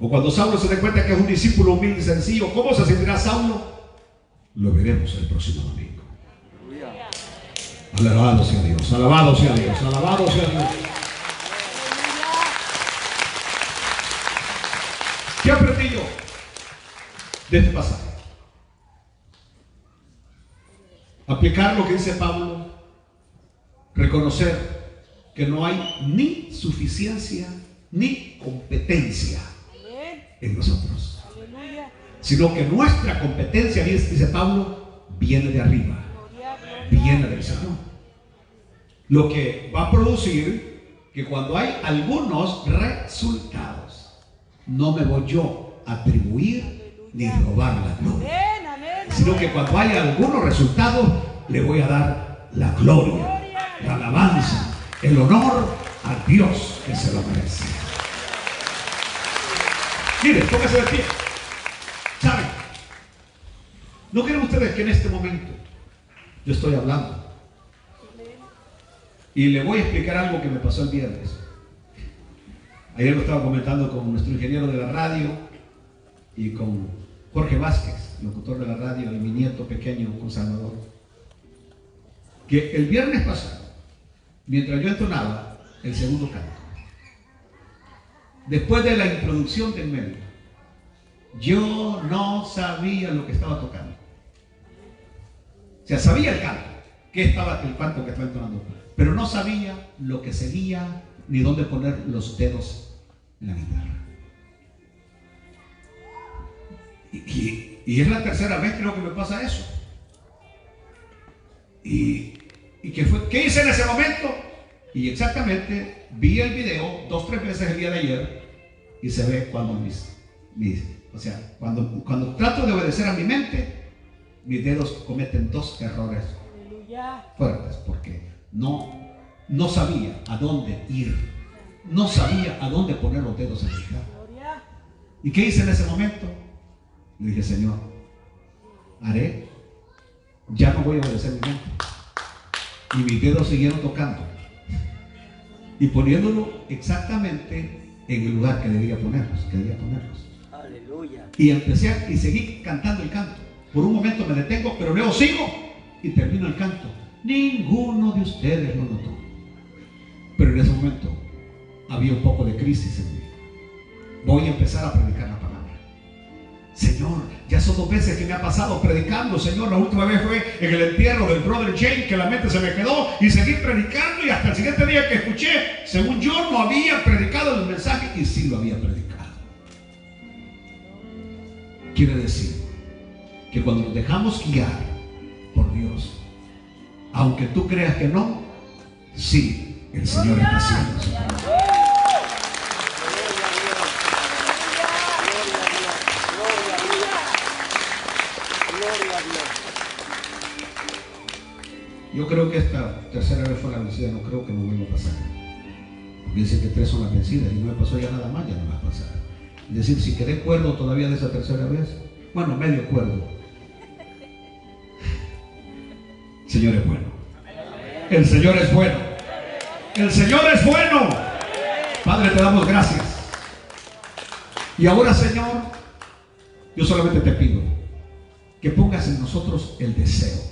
O cuando Saulo se dé cuenta que es un discípulo humilde y sencillo, ¿cómo se sentirá Saulo? Lo veremos el próximo domingo. Alabado sea Dios, alabado sea Dios, alabado sea Dios. ¿Qué aprendí yo de este pasaje? Aplicar lo que dice Pablo, reconocer que no hay ni suficiencia ni competencia en nosotros, sino que nuestra competencia, dice Pablo, viene de arriba, viene del Señor. Lo que va a producir que cuando hay algunos resultados, no me voy yo a atribuir ni robar la gloria, sino que cuando hay algunos resultados, le voy a dar la gloria, la alabanza, el honor a Dios que se lo merece. Miren, póngase de pie. ¿Saben? ¿No creen ustedes que en este momento yo estoy hablando? Y le voy a explicar algo que me pasó el viernes. Ayer lo estaba comentando con nuestro ingeniero de la radio y con Jorge Vázquez, locutor de la radio, y mi nieto pequeño con Salvador. Que el viernes pasado, mientras yo entonaba el segundo canto, después de la introducción del medio, yo no sabía lo que estaba tocando. O sea, sabía el canto, el canto que estaba entonando, pero no sabía lo que seguía ni dónde poner los dedos en la guitarra. Y es la tercera vez creo que me pasa eso. ¿Y qué hice en ese momento? Y exactamente vi el video 2 o 3 veces el día de ayer y se ve cuando cuando trato de obedecer a mi mente, mis dedos cometen 2 errores fuertes porque no sabía a dónde ir, no sabía a dónde poner los dedos en la guitarra. ¿Y qué hice en ese momento? Le dije, Señor, ya no voy a obedecer mi mente. Y mis dedos siguieron tocando y poniéndolo exactamente en el lugar que debía ponerlos. Aleluya. Y seguí cantando el canto. Por un momento me detengo, pero luego sigo y termino el canto. Ninguno de ustedes lo notó, pero en ese momento había un poco de crisis en mí. Voy a empezar a predicar la palabra. Señor, ya son 2 veces que me ha pasado predicando, Señor. La última vez fue en el entierro del brother Jane, que la mente se me quedó, y seguí predicando, y hasta el siguiente día que escuché, según yo no había predicado el mensaje, y sí lo había predicado. Quiere decir que cuando nos dejamos guiar por Dios, aunque tú creas que no, sí, el Señor está haciendo su trabajo. Yo creo que esta tercera vez fue la vencida, no creo que me vuelva a pasar. Porque dicen que 3 son las vencidas y no me pasó ya nada más, ya no me va a pasar. Es decir, si quedé cuerdo todavía de esa tercera vez, bueno, medio cuerdo. El Señor es bueno. El Señor es bueno. El Señor es bueno. Padre, te damos gracias. Y ahora, Señor, yo solamente te pido que pongas en nosotros el deseo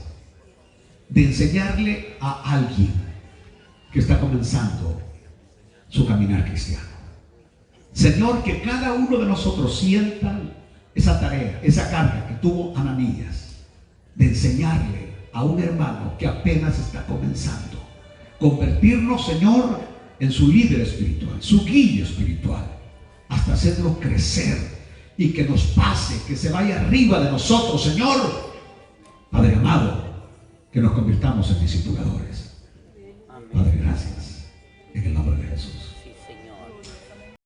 de enseñarle a alguien que está comenzando su caminar cristiano. Señor, que cada uno de nosotros sienta esa tarea, esa carga que tuvo Ananías, de enseñarle a un hermano que apenas está comenzando, convertirnos, Señor, en su líder espiritual, su guía espiritual, hasta hacerlo crecer y que nos pase, que se vaya arriba de nosotros, Señor. Padre amado, que nos convirtamos en discipuladores. Padre, gracias en el nombre de Jesús.